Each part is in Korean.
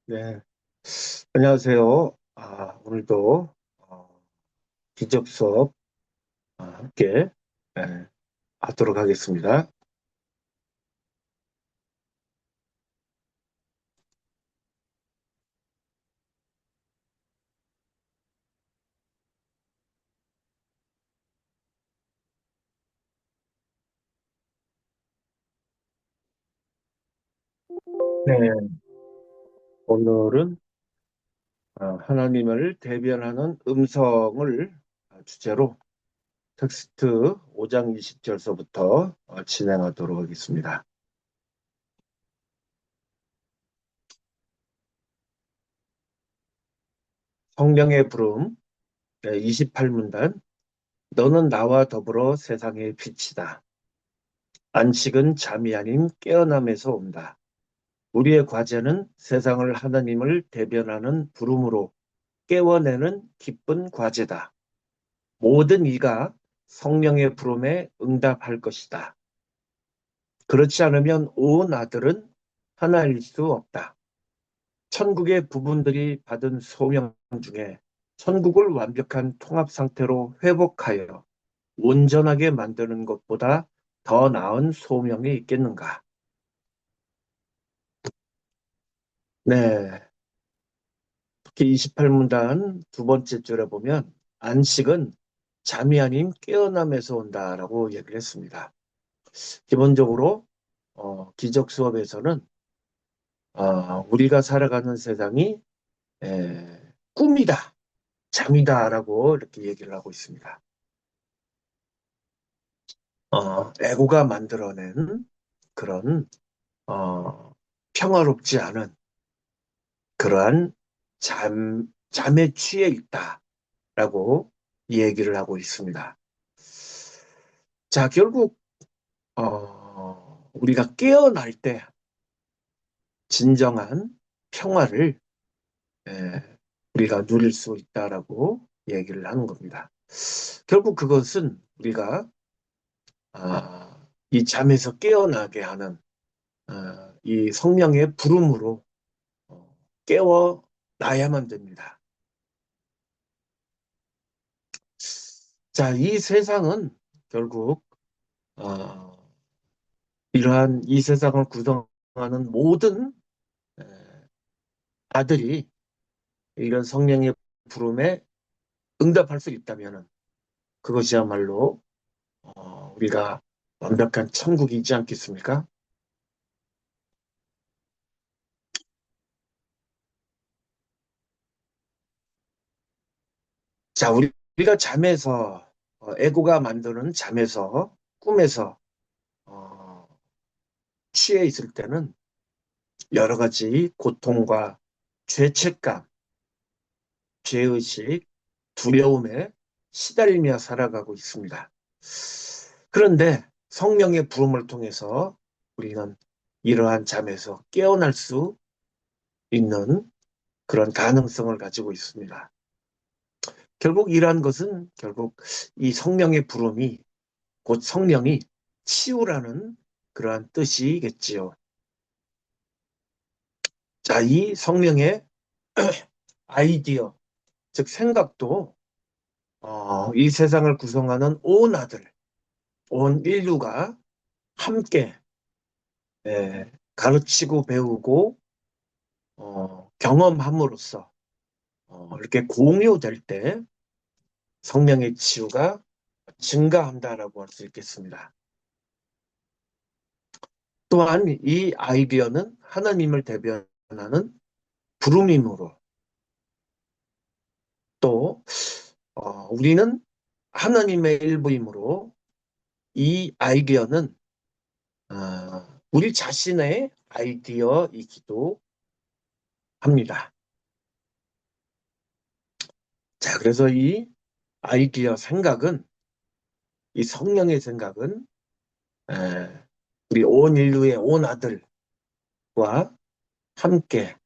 네, 안녕하세요. 오늘도 기적 수업 함께 예, 하도록 하겠습니다. 네, 오늘은 하나님을 대변하는 음성을 주제로 텍스트 5장 20절서부터 진행하도록 하겠습니다. 성령의 부름 28문단. 너는 나와 더불어 세상의 빛이다. 안식은 잠이 아닌 깨어남에서 온다. 우리의 과제는 세상을 하나님을 대변하는 부름으로 깨워내는 기쁜 과제다. 모든 이가 성령의 부름에 응답할 것이다. 그렇지 않으면 온 아들은 하나일 수 없다. 천국의 부분들이 받은 소명 중에 천국을 완벽한 통합 상태로 회복하여 온전하게 만드는 것보다 더 나은 소명이 있겠는가? 네, 특히 28문단 두 번째 줄에 보면 안식은 잠이 아닌 깨어남에서 온다라고 얘기를 했습니다. 기본적으로 기적 수업에서는 우리가 살아가는 세상이 꿈이다, 잠이다라고 이렇게 얘기를 하고 있습니다. 에고가 만들어낸 그런 평화롭지 않은 그러한 잠에 취해 있다라고 얘기를 하고 있습니다. 자, 결국 우리가 깨어날 때 진정한 평화를 우리가 누릴 수 있다라고 얘기를 하는 겁니다. 결국 그것은 우리가 이 잠에서 깨어나게 하는 이 성령의 부름으로 깨어나야만 됩니다. 자, 이 세상은 결국 어, 이러한 이 세상을 구성하는 모든 에, 아들이 이런 성령의 부름에 응답할 수 있다면 그것이야말로 우리가 완벽한 천국이지 않겠습니까? 자, 우리가 잠에서 에고가 만드는 잠에서 꿈에서 어, 취해 있을 때는 여러 가지 고통과 죄책감, 죄의식, 두려움에 시달리며 살아가고 있습니다. 그런데 성령의 부름을 통해서 우리는 이러한 잠에서 깨어날 수 있는 그런 가능성을 가지고 있습니다. 결국 이러한 것은 결국 이 성령의 부름이 곧 성령이 치유라는 그러한 뜻이겠지요. 자, 이 성령의 아이디어, 즉 생각도 이 세상을 구성하는 온 아들, 온 인류가 함께 가르치고 배우고 경험함으로써 이렇게 공유될 때 성령의 치유가 증가한다라고 할 수 있겠습니다. 또한 이 아이디어는 하나님을 대변하는 부름이므로 또 우리는 하나님의 일부이므로 이 아이디어는 우리 자신의 아이디어이기도 합니다. 자, 그래서 이 아이디어 생각은 이 성령의 생각은 에, 우리 온 인류의 온 아들과 함께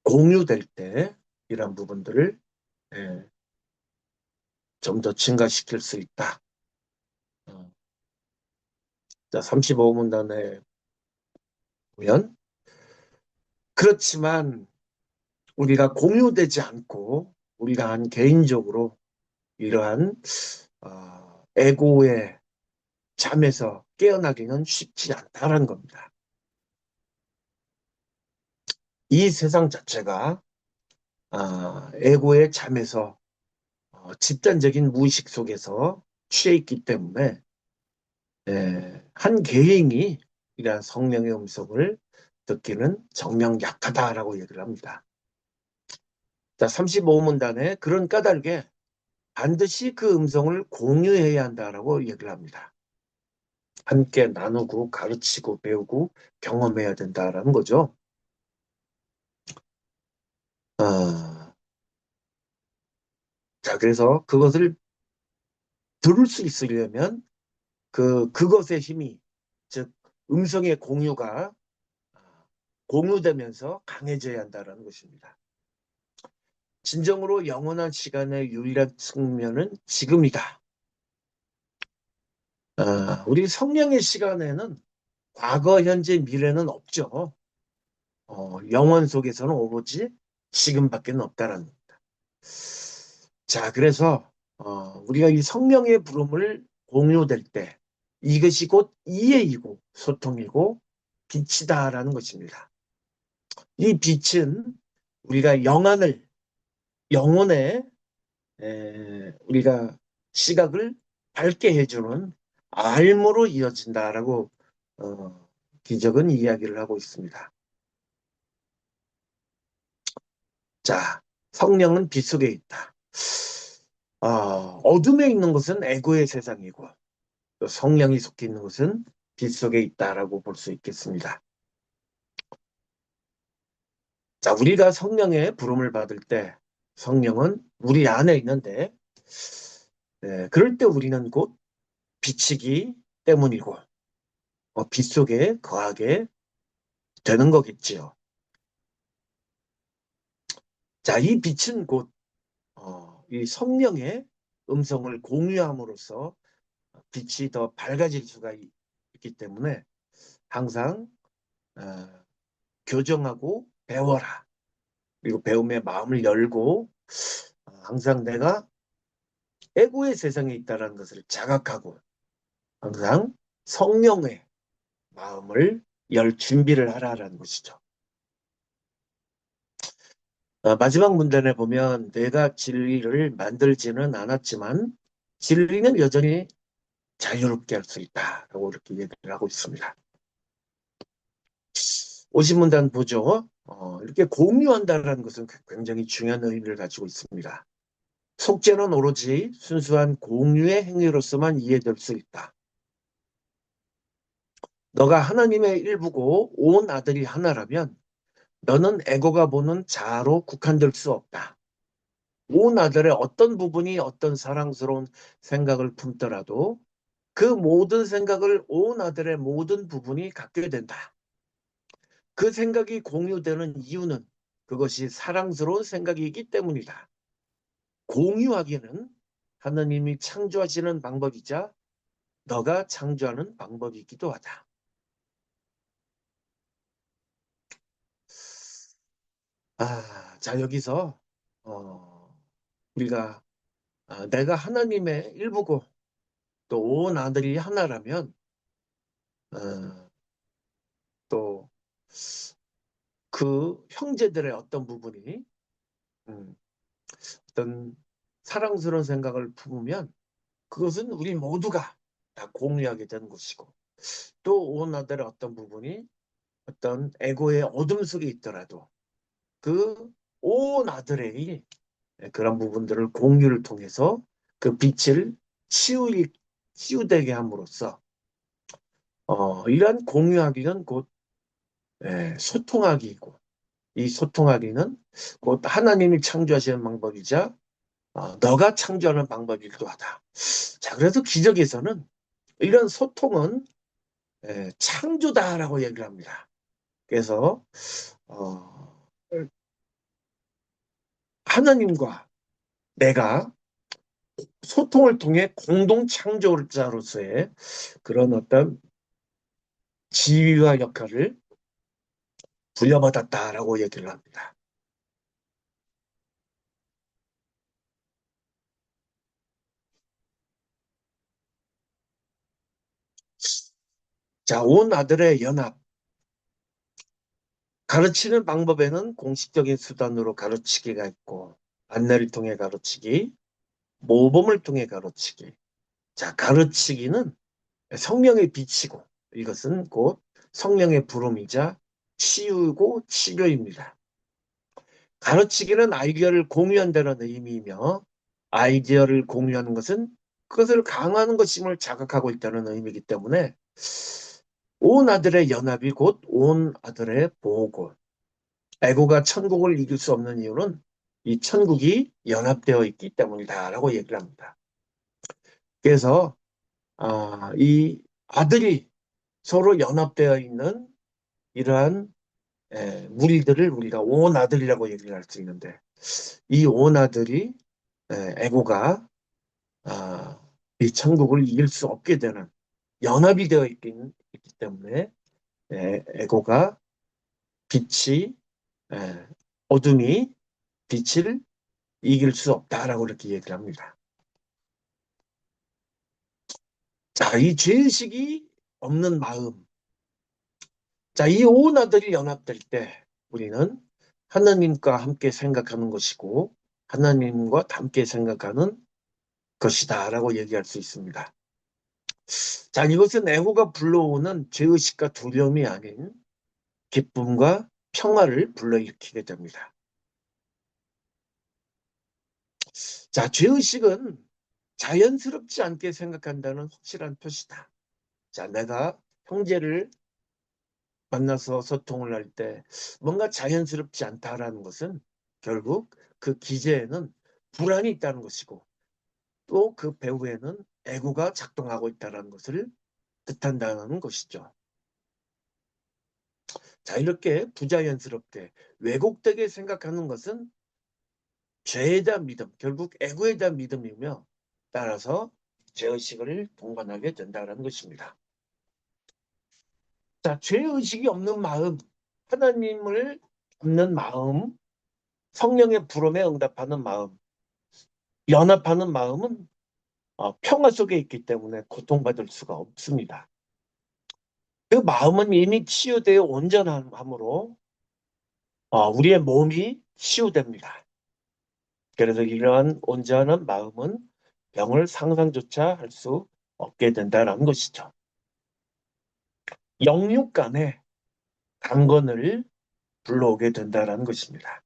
공유될 때 이런 부분들을 좀 더 증가시킬 수 있다. 어, 자, 35문단에 보면 그렇지만 우리가 공유되지 않고 우리가 한 개인적으로 이러한 에고의 잠에서 깨어나기는 쉽지 않다는 겁니다. 이 세상 자체가 에고의 잠에서 집단적인 무의식 속에서 취해 있기 때문에 한 개인이 이러한 성령의 음성을 듣기는 정녕 약하다라고 얘기를 합니다. 자, 35문단에 그런 까닭에 반드시 그 음성을 공유해야 한다라고 얘기를 합니다. 함께 나누고 가르치고 배우고 경험해야 된다라는 거죠. 자, 그래서 그것을 들을 수 있으려면 그것의 힘이, 즉 음성의 공유가 공유되면서 강해져야 한다는 것입니다. 진정으로 영원한 시간의 유일한 측면은 지금이다. 우리 성령의 시간에는 과거, 현재, 미래는 없죠. 영원 속에서는 오로지 지금밖에 없다라는 겁니다. 자, 그래서 우리가 이 성령의 부름을 공유될 때 이것이 곧 이해이고 소통이고 빛이다라는 것입니다. 이 빛은 우리가 영혼의 우리가 시각을 밝게 해주는 알므로 이어진다라고 기적은 이야기를 하고 있습니다. 자, 성령은 빛 속에 있다. 어둠에 있는 것은 에고의 세상이고 또 성령이 속해 있는 것은 빛 속에 있다라고 볼 수 있겠습니다. 자, 우리가 성령의 부름을 받을 때 성령은 우리 안에 있는데 그럴 때 우리는 곧 빛이기 때문이고 빛 속에 거하게 되는 거겠지요. 자, 이 빛은 곧 이 성령의 음성을 공유함으로써 빛이 더 밝아질 수가 있기 때문에 항상 어, 교정하고 배워라. 그리고 배움의 마음을 열고 항상 내가 에고의 세상에 있다는 것을 자각하고 항상 성령의 마음을 열 준비를 하라는 것이죠. 마지막 문단에 보면 내가 진리를 만들지는 않았지만 진리는 여전히 자유롭게 할 수 있다라고 이렇게 얘기를 하고 있습니다. 50문단 보죠. 이렇게 공유한다는 것은 굉장히 중요한 의미를 가지고 있습니다. 속죄는 오로지 순수한 공유의 행위로서만 이해될 수 있다. 너가 하나님의 일부고 온 아들이 하나라면 너는 에고가 보는 자아로 국한될 수 없다. 온 아들의 어떤 부분이 어떤 사랑스러운 생각을 품더라도 그 모든 생각을 온 아들의 모든 부분이 갖게 된다. 그 생각이 공유되는 이유는 그것이 사랑스러운 생각이기 때문이다. 공유하기는 하나님이 창조하시는 방법이자 너가 창조하는 방법이기도 하다. 자, 여기서 우리가 내가 하나님의 일부고 또 온 아들이 하나라면 또 그 형제들의 어떤 부분이 음, 어떤 사랑스러운 생각을 품으면 그것은 우리 모두가 다 공유하게 되는 것이고 또 온 아들의 어떤 부분이 어떤 에고의 어둠 속에 있더라도 그 온 아들의 그런 부분들을 공유를 통해서 그 빛을 치유되게 함으로써 이러한 공유하기는 곧 소통하기이고 이 소통하기는 곧 하나님이 창조하시는 방법이자 너가 창조하는 방법이기도 하다. 자, 그래서 기적에서는 이런 소통은 창조다라고 얘기를 합니다. 그래서 하나님과 내가 소통을 통해 공동 창조자로서의 그런 어떤 지위와 역할을 부여받았다라고 얘기를 합니다. 자, 온 아들의 연합. 가르치는 방법에는 공식적인 수단으로 가르치기가 있고, 안내를 통해 가르치기, 모범을 통해 가르치기. 자, 가르치기는 성령의 빛이고, 이것은 곧 성령의 부름이자 치유고 치료입니다. 가르치기는 아이디어를 공유한다는 의미이며, 아이디어를 공유하는 것은 그것을 강화하는 것임을 자각하고 있다는 의미이기 때문에 온 아들의 연합이 곧 온 아들의 보고. 에고가 천국을 이길 수 없는 이유는 이 천국이 연합되어 있기 때문이다라고 얘기를 합니다. 그래서 이 아들이 서로 연합되어 있는 이러한 무리들을 우리가 온 아들이라고 얘기를 할 수 있는데, 이 온 아들이 에고가 이 천국을 이길 수 없게 되는 연합이 되어 있기 때문에 에고가 빛이 어둠이 빛을 이길 수 없다라고 이렇게 얘기를 합니다. 자, 이 죄의식이 없는 마음. 자, 이 온 아들이 연합될 때 우리는 하나님과 함께 생각하는 것이고 하나님과 함께 생각하는 것이다라고 얘기할 수 있습니다. 자, 이것은 에고가 불러오는 죄의식과 두려움이 아닌 기쁨과 평화를 불러일으키게 됩니다. 자, 죄의식은 자연스럽지 않게 생각한다는 확실한 표시다. 자, 내가 형제를 만나서 소통을 할 때 뭔가 자연스럽지 않다라는 것은 결국 그 기제에는 불안이 있다는 것이고 또 그 배후에는 애구가 작동하고 있다는 것을 뜻한다는 것이죠. 자, 이렇게 부자연스럽게 왜곡되게 생각하는 것은 죄에 대한 믿음, 결국 애구에 대한 믿음이며 따라서 죄의식을 동반하게 된다는 것입니다. 자, 죄의식이 없는 마음, 하나님을 믿는 마음, 성령의 부름에 응답하는 마음, 연합하는 마음은 평화 속에 있기 때문에 고통받을 수가 없습니다. 그 마음은 이미 치유되어 온전함으로 우리의 몸이 치유됩니다. 그래서 이러한 온전한 마음은 병을 상상조차 할 수 없게 된다는 것이죠. 영육 간의 강건을 불러오게 된다는 것입니다.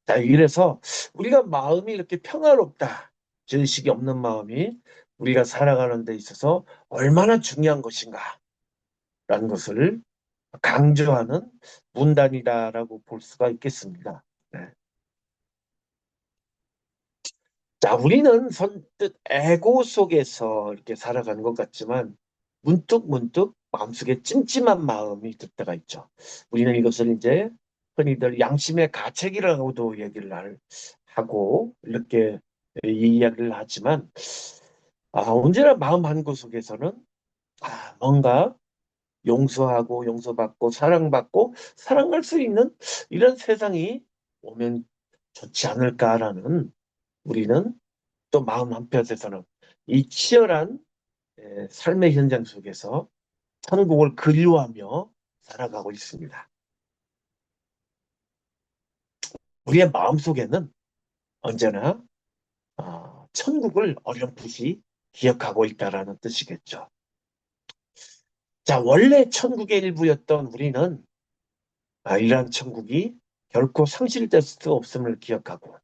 자, 이래서 우리가 마음이 이렇게 평화롭다, 죄의식이 없는 마음이 우리가 살아가는 데 있어서 얼마나 중요한 것인가 라는 것을 강조하는 문단이다라고 볼 수가 있겠습니다. 네. 자, 우리는 선뜻 에고 속에서 이렇게 살아가는 것 같지만 문득문득 마음속에 찜찜한 마음이 들 때가 있죠. 우리는 이것을 이제 흔히들 양심의 가책이라고도 얘기를 하고 이렇게 이 이야기를 하지만 언제나 마음 한구 속에서는 뭔가 용서하고 용서받고 사랑받고 사랑할 수 있는 이런 세상이 오면 좋지 않을까라는 우리는 또 마음 한편에서는 이 치열한 삶의 현장 속에서 천국을 그리워하며 살아가고 있습니다. 우리의 마음속에는 언제나 천국을 어렴풋이 기억하고 있다라는 뜻이겠죠. 자, 원래 천국의 일부였던 우리는 이러한 천국이 결코 상실될 수 없음을 기억하고,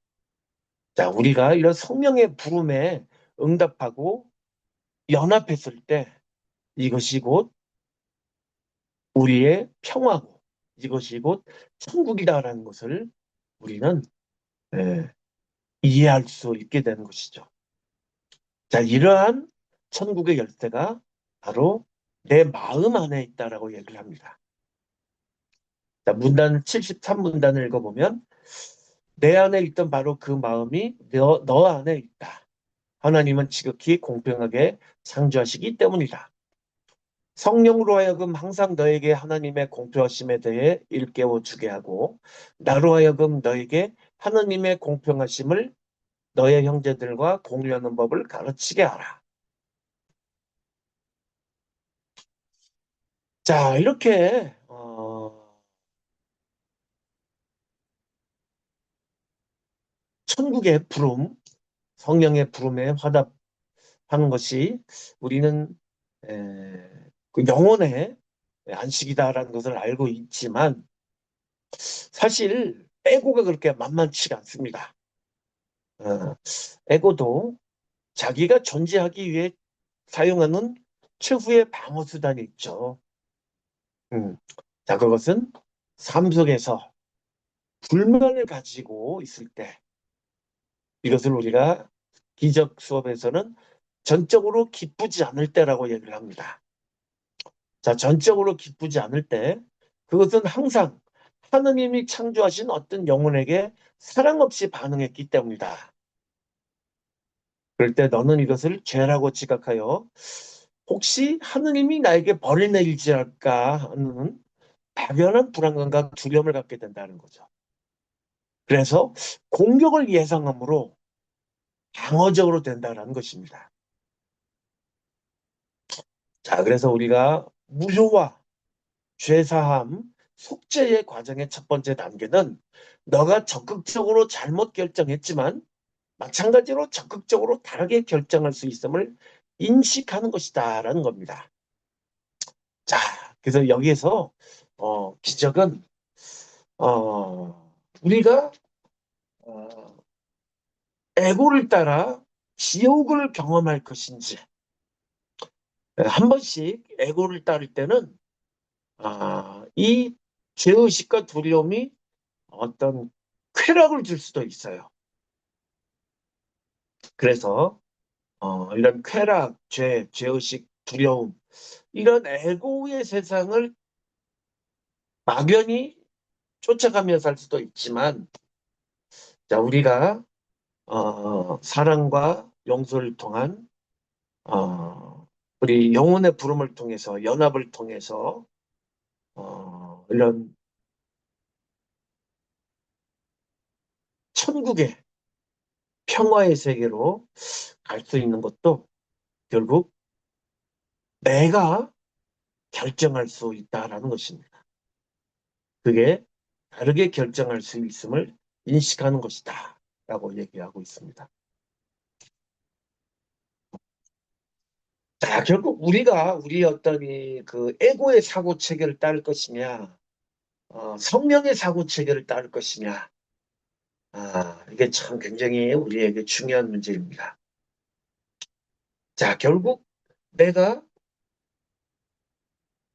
자, 우리가 이런 성령의 부름에 응답하고 연합했을 때 이것이 곧 우리의 평화고 이것이 곧 천국이다라는 것을 우리는 예, 이해할 수 있게 되는 것이죠. 자, 이러한 천국의 열쇠가 바로 내 마음 안에 있다라고 얘기를 합니다. 자, 문단 73문단을 읽어보면 내 안에 있던 바로 그 마음이 너 안에 있다. 하나님은 지극히 공평하게 창조하시기 때문이다. 성령으로 하여금 항상 너에게 하나님의 공평하심에 대해 일깨워 주게 하고 나로 하여금 너에게 하나님의 공평하심을 너의 형제들과 공유하는 법을 가르치게 하라. 자, 이렇게 천국의 부름, 성령의 부름에 화답하는 것이 우리는 그 영혼의 안식이다라는 것을 알고 있지만 사실 에고가 그렇게 만만치가 않습니다. 어, 에고도 자기가 존재하기 위해 사용하는 최후의 방어 수단이 있죠. 음. 자, 그것은 삶 속에서 불만을 가지고 있을 때 이것을 우리가 기적 수업에서는 전적으로 기쁘지 않을 때라고 얘기를 합니다. 자, 전적으로 기쁘지 않을 때 그것은 항상 하느님이 창조하신 어떤 영혼에게 사랑 없이 반응했기 때문이다. 그럴 때 너는 이것을 죄라고 지각하여 혹시 하느님이 나에게 벌을 내릴지랄까 하는 막연한 불안감과 두려움을 갖게 된다는 거죠. 그래서 공격을 예상함으로 방어적으로 된다는 것입니다. 자, 그래서 우리가 무효와 죄사함, 속죄의 과정의 첫 번째 단계는 너가 적극적으로 잘못 결정했지만 마찬가지로 적극적으로 다르게 결정할 수 있음을 인식하는 것이다라는 겁니다. 자, 그래서 여기에서 기적은 우리가 어, 애고를 따라 지옥을 경험할 것인지 한 번씩 애고를 따를 때는 이 죄의식과 두려움이 어떤 쾌락을 줄 수도 있어요. 그래서 이런 쾌락, 죄의식, 두려움 이런 애고의 세상을 막연히 쫓아가며 살 수도 있지만 자, 우리가 사랑과 용서를 통한 우리 영혼의 부름을 통해서 연합을 통해서 이런 천국의 평화의 세계로 갈 수 있는 것도 결국 내가 결정할 수 있다라는 것입니다. 그게 다르게 결정할 수 있음을 인식하는 것이다 라고 얘기하고 있습니다. 자, 결국 우리가 우리 어떤 그 에고의 사고 체계를 따를 것이냐, 성령의 사고 체계를 따를 것이냐, 이게 참 굉장히 우리에게 중요한 문제입니다. 자, 결국 내가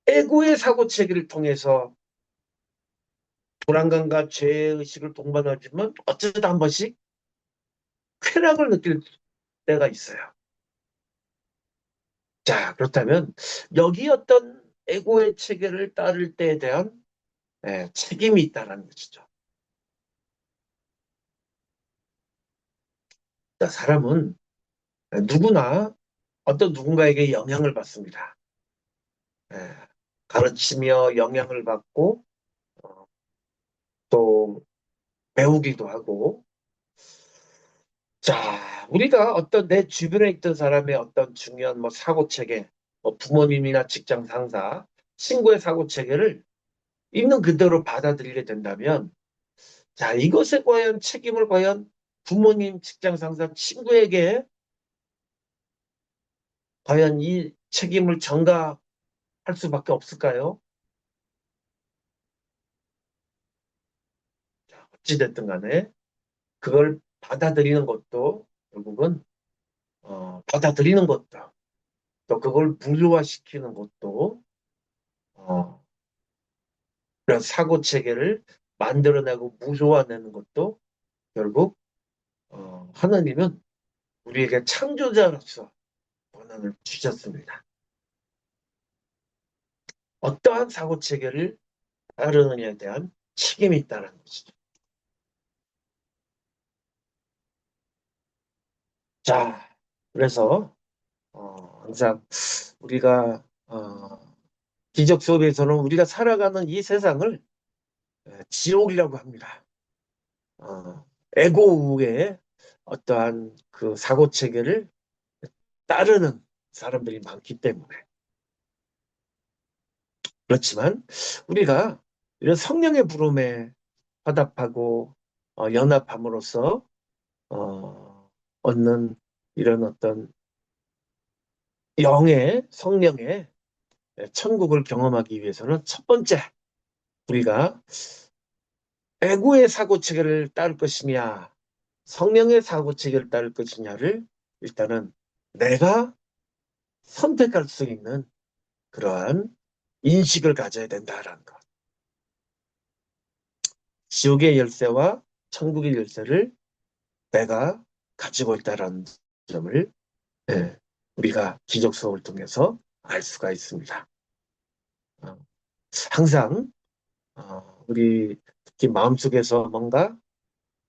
에고의 사고 체계를 통해서 불안감과 죄의식을 동반하지만 어쩌다 한 번씩 쾌락을 느낄 때가 있어요. 자, 그렇다면 여기 어떤 에고의 체계를 따를 때에 대한 책임이 있다는 것이죠. 자, 사람은 누구나 어떤 누군가에게 영향을 받습니다. 예, 가르치며 영향을 받고 어, 또 배우기도 하고 자, 우리가 어떤 내 주변에 있던 사람의 어떤 중요한 뭐 사고 체계, 뭐 부모님이나 직장 상사, 친구의 사고 체계를 있는 그대로 받아들이게 된다면 자, 이것에 과연 책임을 과연 부모님, 직장 상사, 친구에게 과연 이 책임을 전가할 수밖에 없을까요? 어찌됐든 간에 그걸 받아들이는 것도 결국은 받아들이는 것도 또 그걸 무료화시키는 것도 어, 그런 사고 체계를 만들어내고 무효화내는 것도 결국 하나님은 우리에게 창조자로서 권한을 주셨습니다. 어떠한 사고 체계를 따르느냐에 대한 책임이 있다는 것이죠. 자, 그래서 항상 우리가 어, 기적 수업에서는 우리가 살아가는 이 세상을 지옥이라고 합니다. 어, 에고의 어떠한 그 사고 체계를 따르는 사람들이 많기 때문에. 그렇지만 우리가 이런 성령의 부름에 화답하고 연합함으로써 얻는 이런 어떤 성령의 천국을 경험하기 위해서는 첫 번째, 우리가 애고의 사고체계를 따를 것이냐, 성령의 사고체계를 따를 것이냐를 일단은 내가 선택할 수 있는 그러한 인식을 가져야 된다라는 것. 지옥의 열쇠와 천국의 열쇠를 내가 가지고 있다는 점을 우리가 기적 수업을 통해서 알 수가 있습니다. 어, 항상 우리 특히 마음속에서 뭔가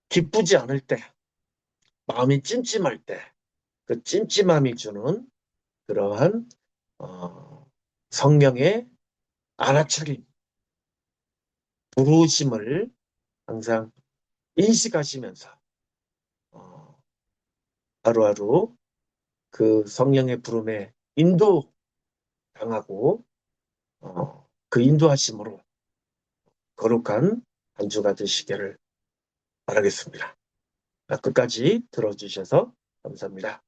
기쁘지 않을 때, 마음이 찜찜할 때, 그 찜찜함이 주는 그러한 성령의 알아차림, 부르심을 항상 인식하시면서 어, 하루하루 그 성령의 부름에 인도당하고 그 인도하심으로 거룩한 한 주가 되시기를 바라겠습니다. 끝까지 들어주셔서 감사합니다.